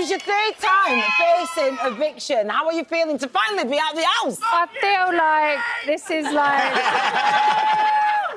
was your third time facing eviction. How are you feeling to finally be out of the house? I feel like this is like...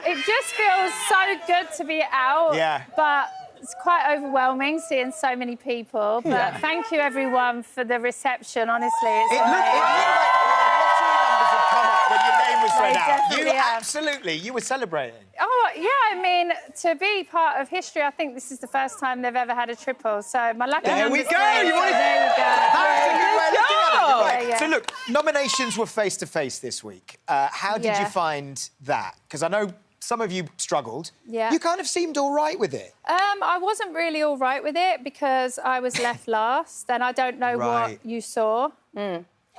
It just feels so good to be out. Yeah. But it's quite overwhelming seeing so many people. But thank you, everyone, for the reception, honestly. It's It looked like lottery numbers had come up when your name was They read out. definitely have. Absolutely, you were celebrating. Oh, yeah, I mean, to be part of history, I think this is the first time they've ever had a triple, so my lucky There we number's go! three, You wanted... so there you go. That's a good way of looking at it. Right. Yeah. So, look, nominations were face-to-face this week. How did you find that? Because I know some of you struggled. Yeah. You kind of seemed all right with it. I wasn't really all right with it because I was left last, and I don't know what you saw.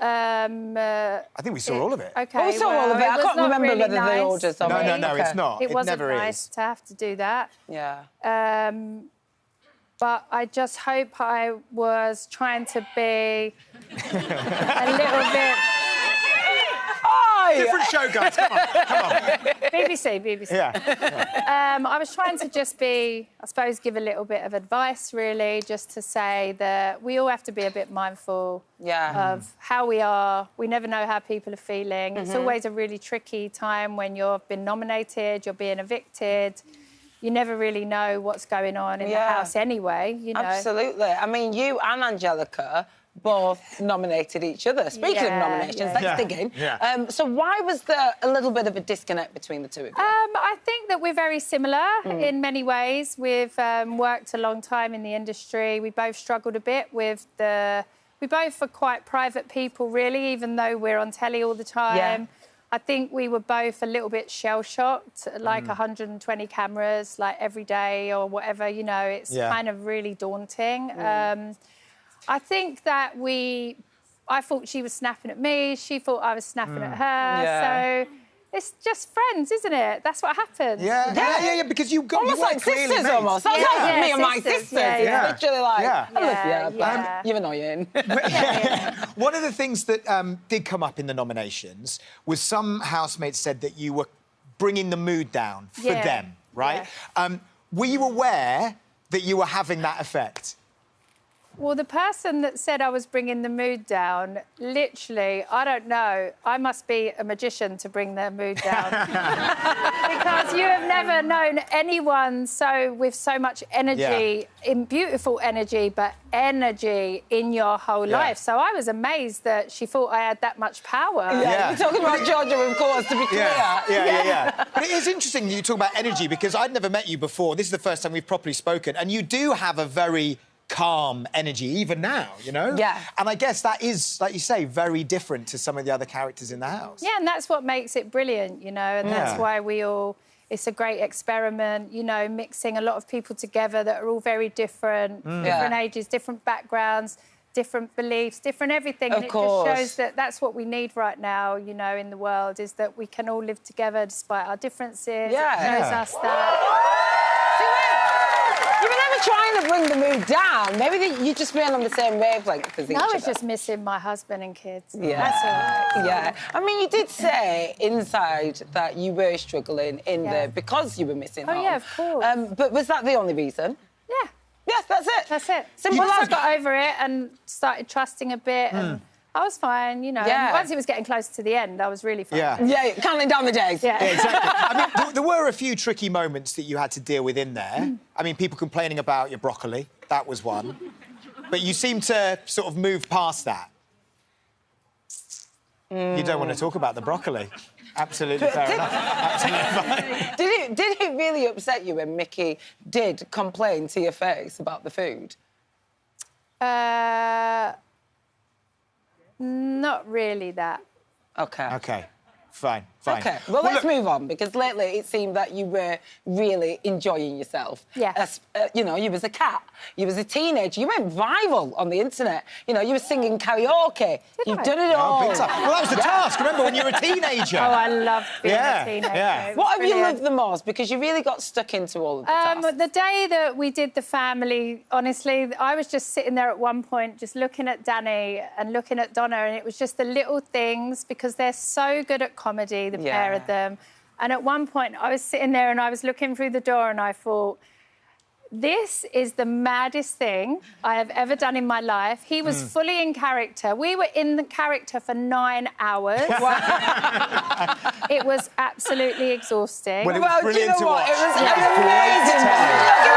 I think we saw all of it. OK, we saw all of it. I can't remember really whether nice. they all just... No, it's not. It wasn't never nice is. to have to do that. Yeah. But I just hope I was trying to be a little bit... Different show, guys. Come on. BBC. Yeah. I was trying to just be, I suppose, give a little bit of advice, really, just to say that we all have to be a bit mindful of how we are. We never know how people are feeling. It's always a really tricky time when you've been nominated, you're being evicted. You never really know what's going on in the house anyway, you know. Absolutely. I mean, you and Angelica both nominated each other. Speaking of nominations, let's dig in. So why was there a little bit of a disconnect between the two of you? I think that we're very similar in many ways. We've worked a long time in the industry. We both struggled a bit with the... We both are quite private people, really, even though we're on telly all the time. Yeah. I think we were both a little bit shell-shocked, like 120 cameras, like, every day or whatever, you know. It's kind of really daunting. I think that I thought she was snapping at me, she thought I was snapping at her, so it's just friends, isn't it? That's what happens. Yeah, because you got... Almost like sisters, almost. Sounds like me and my sisters. Yeah. It's literally like, I love you, you're annoying. One of the things that did come up in the nominations was some housemates said that you were bringing the mood down for them, right? Were you aware that you were having that effect? Well, the person that said I was bringing the mood down, literally, I don't know, I must be a magician to bring their mood down. Because you have never known anyone with so much energy, in beautiful energy, but energy in your whole life. So I was amazed that she thought I had that much power. We're talking about JoJo, of course, to be clear. But it is interesting you talk about energy, because I'd never met you before. This is the first time we've properly spoken, and you do have a very calm energy, even now, you know? Yeah. And I guess that is, like you say, very different to some of the other characters in the house. Yeah, and that's what makes it brilliant, you know, and that's why it's a great experiment, you know, mixing a lot of people together that are all very different, different ages, different backgrounds, different beliefs, different everything. And it just shows that that's what we need right now, you know, in the world, is that we can all live together despite our differences. Yeah. It shows us that... You were never trying to bring the mood down. Maybe you just been on the same wavelength as each other. I was just missing my husband and kids. Yeah. That's all right. Yeah. I mean, you did say inside that you were struggling in there because you were missing home. Oh, yeah, of course. But was that the only reason? Yeah. Yes, that's it. That's it. Simple Once I as. got over it and started trusting a bit, and I was fine, you know. Yeah. And once it was getting close to the end, I was really fine. Yeah, counting down the days. Yeah. Exactly. I mean, there were a few tricky moments that you had to deal with in there. I mean, people complaining about your broccoli, that was one. But you seem to sort of move past that. You don't want to talk about the broccoli. Absolutely fair enough. Absolutely fine. Did it really upset you when Mickey did complain to your face about the food? Not really that. OK. OK, fine. OK, well, let's move on, because lately it seemed that you were really enjoying yourself. Yeah. You know, you was a cat, you was a teenager, you went viral on the internet. You know, you were singing karaoke. You've done it all. Well, that was the task, remember, when you were a teenager. Oh, I loved being a teenager. Yeah. What have you loved the most? Because you really got stuck into all of the tasks. The day that we did the family, honestly, I was just sitting there at one point just looking at Danny and looking at Donna, and it was just the little things, because they're so good at comedy, the pair of them. And at one point, I was sitting there and I was looking through the door and I thought, This is the maddest thing I have ever done in my life. He was fully in character. We were in the character for 9 hours. It was absolutely exhausting. Well, it was brilliant do you know to what? watch. It was Yeah. amazing.